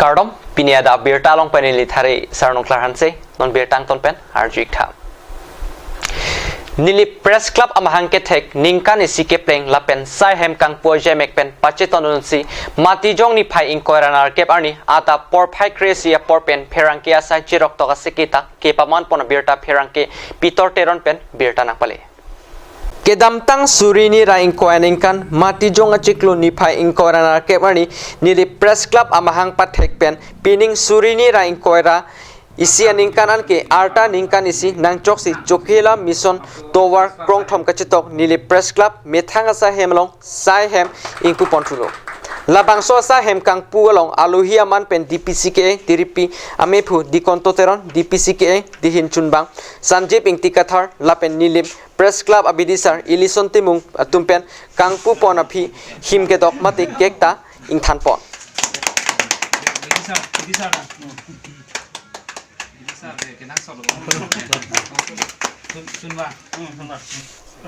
Kardom piniada birta long panili thari sarnong klarhanse non birtang ton pen arjik tha Nili Press Club amahang ketek ningkan isi kepleng lapen sai hem kang poje mekpen pacheton si mati jong ni phai inkoiran arkep arni ata por phai kresia porpen pherangkia sai chirok toka sekita kepaman pon birta pherangke pitor teron pen birta nakpale Kedamtang surini ra inkoaningkan mati jong achiklo ni phai inkoiran arkep arni Nili Press Club amahang pathek pen pining surini ra inkoira isi ningkanan ke arta ningkan isi nangchok si chokela mission tower krongthom kachitok Nili Press Club methanga sa hemlong sai hem ingku ponthulo labangso sa hem kang pualong aluhia man pen DPCK tiripi amephu dikontoteron DPCK dihin chunbang sanjip ingtikathar lapen Nili Press Club abidisar ilison timung tumpen kangpu ponapi himkedok mati kekta ingthanpon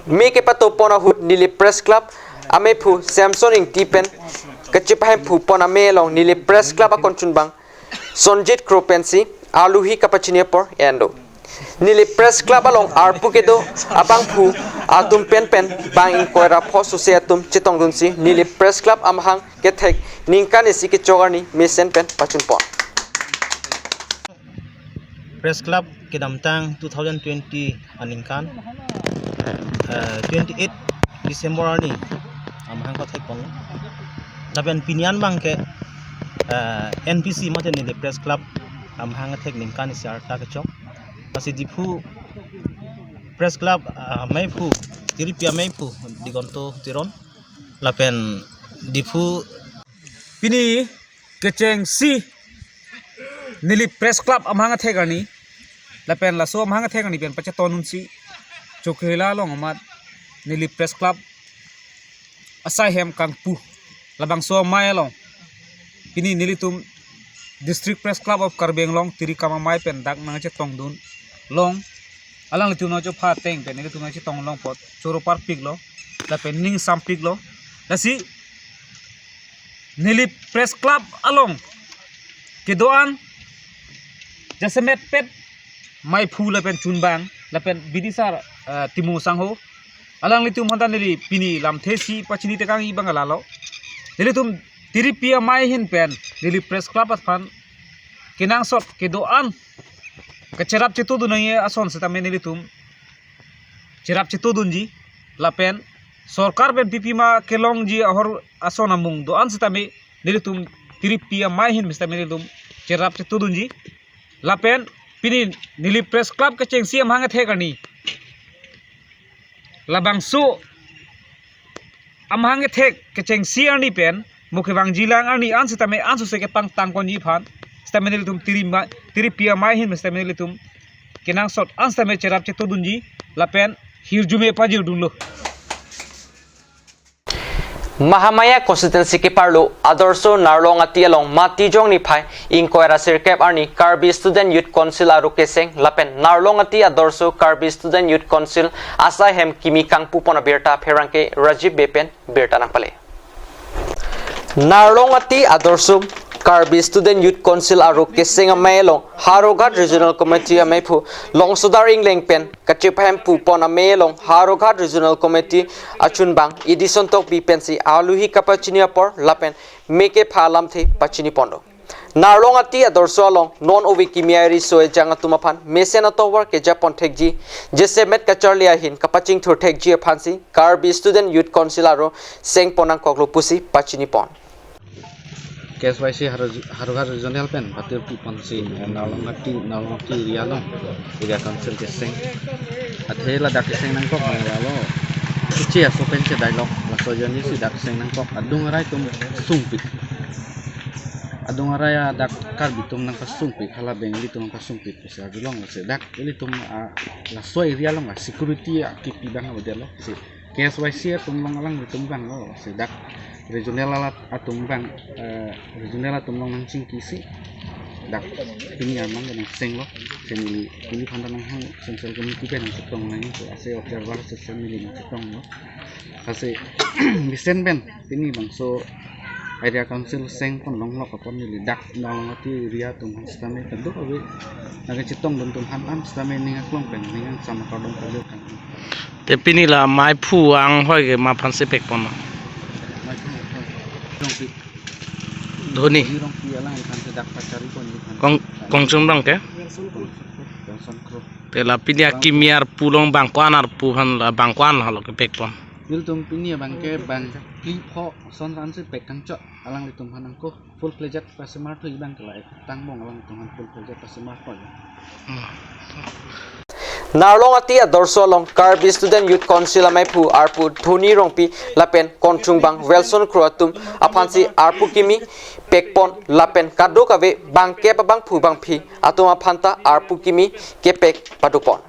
Mi ke pato pona hut Nili Press Club ame phu Samsung ing tipen kachipaham phu pona melong Nili Press Club akon chunbang Sonjit Kropensi aluhi kapachine por endo Nili Press Club along arpu kedo abang phu atum pen bang ing koira phosu se atum chitong dunsi Nili Press Club amhang kethek ningkan isi ke chogarni mesen pen pachun pon Press Club Kedamtang 2020 aningkan 28 Desember ni amhang ko thai pong dapen pinian bang ke NPC mate ni Press Club amhang thek ningkan si arta ke chok pasi dipu Press Club mai phu tiripia mai phu digonto tiron lapen dipu pini kecheng si Nili Press Club amhang thegani lapen laso amhang thegani pen pachetonun si chokhela long amat Nili Press Club asai hem kangpu labang so mai long pini nilitum District Press Club of Karbenglong tiri kama mai pen dak nang chetong dun long alang litu no cho pha teng pen nilitum nang chetong long pot choro par pig lo lapen ning sam pig lo lasi Nili Press Club along kedoan jasemet pet mai phu lapen chunbang lapen bidisar timu sangho alang litum honta nili pini lam thesi pachini tekang ibang alalo nilitum tiripia mai hin pen Nili Press Club atpan kinang sot kedoan kecerap citu dunai ason setame nilitum cerap citu dunji lapen sorkar pen pipi ma kelong ji ahor ason amung doan setame nilitum tiripia mai hin mistame nilitum cerap citu dunji lapen pini Nili Press Club kecheng siam hangat hegani labang su am hangat heg kecheng siarni pen mukhibang jilang arni an sitame an su seke pang tangkon ji phan stame nilitum tiripia mai hin stame nilitum kinang sot an stame cerap chetu dunji lapen hirjume pajir dunlo Mahamaya constituency ke parlo adorso narlong atialong matijong ni phai inkoira sirkep arni Karbi Student Youth Council aru keseng lapen narlong ati adorso Karbi Student Youth Council asa hem kimi kangpu pona berta pherangke Rajiv Bepen berta nakpale narlong ati adorso Karbi Student Youth Council aru keseng amelong Haroghat Regional Committee amepu longsudar ingleng pen kachiphem pu pona melong Haroghat Regional Committee achunbang edison tok bi pensi aluhi kapachinia por lapen meke phalam the pachini pondo narlong ati adorso along non ovi kimiari soe janga tumaphan mesen atowar ke japon thekji jese met kacharlia hin kapaching thur thekji phansi Karbi Student Youth Council aru seng ponang koklo pusi pachini pon KSYC Haroghat Regional Pen Batir Pipansi Nalongati Rialong Area Council Keseng Athela dak keseng nangkok lalo Kici aso penche dialog laso jani si dak keseng nangkok adung arai tum sumpik adung arai dak Karbi tum nang pasumpik hala bengli tum pasumpik bisa bilong se dak ili tum laso area long security kipi bang modelo si KSYC tum lang tum bang lo se dak regional alat atum bang regional atum long nang cingkisi dak ini amang nang seng lo seni ini pandan nang central committee pen nang cetong nang itu ase observer social media nang cetong lo ase listen pen ini bang so area council seng pon long lok pon ni dak nong ti ria tum han stame keduk awe naga citong dum tum han stame ning aklong pen ning sama kadong kalu kan te pini la mai phu ang hoi ge ma phan se pek pon mai dong pi dhoni rong pi ala kan se dak pacari pon ni kong chung dong ke son kro te la pini akimiar pulong bangkwan ar pu han la bangkwan halo ke pek pon nil tum pini bangke bang kli pho son ran se pek kan cho alang li tum han ko full fledged pasmar thu ibang kala tang mong alang tum han full fledged pasmar ko Narlong ati adorso long Karbi Student Youth Council amai phu arpu dhoni rongpi lapen konchung bang Wilson Kroatum aphansi arpu kimi pekpon lapen kadok ave bang ke bang phu bang phi atuma phanta arpu kimi ke pek padupon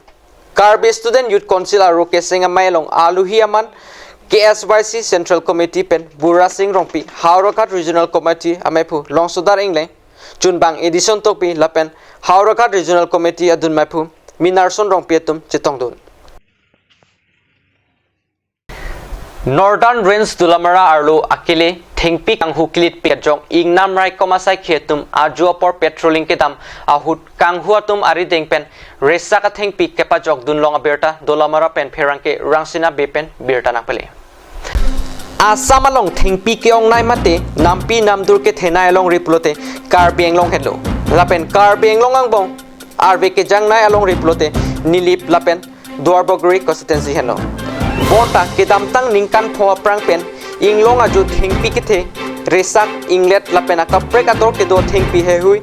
Karbi Student Youth Council aro ke singa mai long aluhi aman KSYC Central Committee pen Bura Singh rongpi Haurakat Regional Committee amai phu long sudar ingle chunbang edition tokpi lapen Haurakat Regional Committee adun mai phu Minarson rong pietum chitong dun Northern Range Dulamara arlo akile thengpi kanghu klit pejong ingnam rai komasai khetum ajua por petrolling kedam ahut kanghu atum ari dengpen resa ka thengpi kepa jok dun long aberta Dulamara pen pherangke rangsina bepen berta napale Asam along thengpi keong nai mate nampi namdur ke thenai along riplote Karbi Anglong hello lapen Karbi Anglong angbong RV ke jangnai along riplote nilip lapen Duarbogri constituency heno bota ke damtang ningkan pho prang pen inglong aju thengpi ke the resak inglet lapen akaprek ator ke do thengpi he hui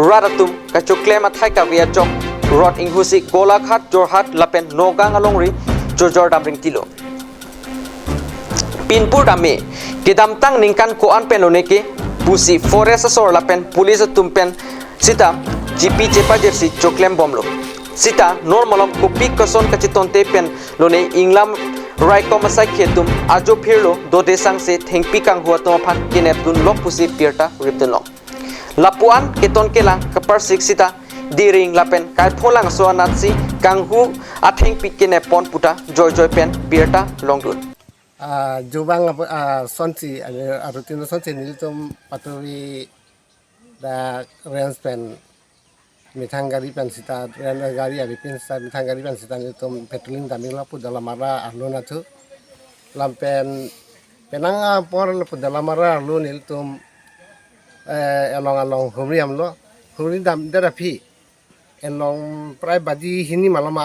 radatum ka chuklem athai ka via jok rod inghusi golakhat jorhat lapen nogang along ri jojor damring tilo pinpur dame ke damtang ningkan ko an penone ke pusi forest asor lapen police tumpen sita GP cepa jersey choklem bomlo sita normalom kopi koson kachitonte pen lone inglam raiko masai khetum ajo phirlo dode sangse thengpi kang huwa to phan kinep dun lok pusi pirta ripdun lok lapuan keton kelang kapar sita diring lapen kai pholang so natsi kanghu atheng pikine pon puta joy joy pen pirta longdun jubang sonsi arutin sonsi nilitum paturi da range pen Mithanggari pensita gari ari pensa mithanggari pensita nilitum petrolling daming lapu Dalamara aluna tu lampen penanga por lapu Dalamara alu nilitum along humriam lo humri dam derapi along prai baji hini malam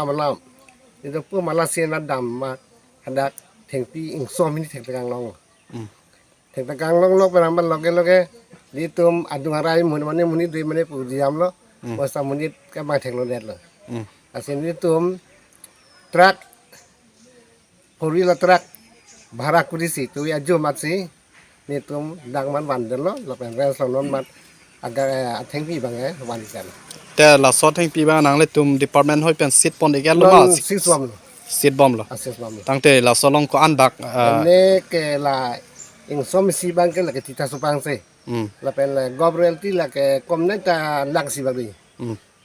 itu pu malasena dam ma ada thengpi ingsom ini thengpegang long thengpegang long lo peramban loge nilitum adungarai muni dui mani pu diam lo masa munit ke bang teknologi lo asin nilitum truk puri la truk bahara kurisi tu ya jo matsi nilitum dangman bandel lo lapen ren sonon mat agar thengpi bang wandikan te la so thengpi ba nang le tum department hoi pen sit pon de gel lo ma sit bom lo tang te la so long ko andak ne ke la ingsom si bang ke la ke tita supang se la pen la gobrelti la ke komneta laksi babi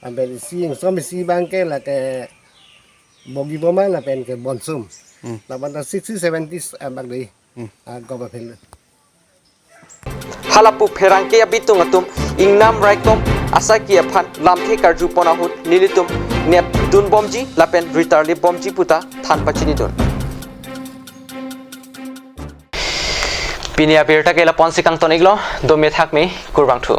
ambe si ingsom si bang ke la ke bogi boma la pen ke bonsum la banda 60 70 bagdi gobapel halapu pherangke abitung atum ingnam raikom asaki aphan lamthe karju ponahut nilitum nep dun bomji lapen ritarli bomji puta than pachini dun pinia berta kela ponsi kang toniglo do me thak me kurbang thu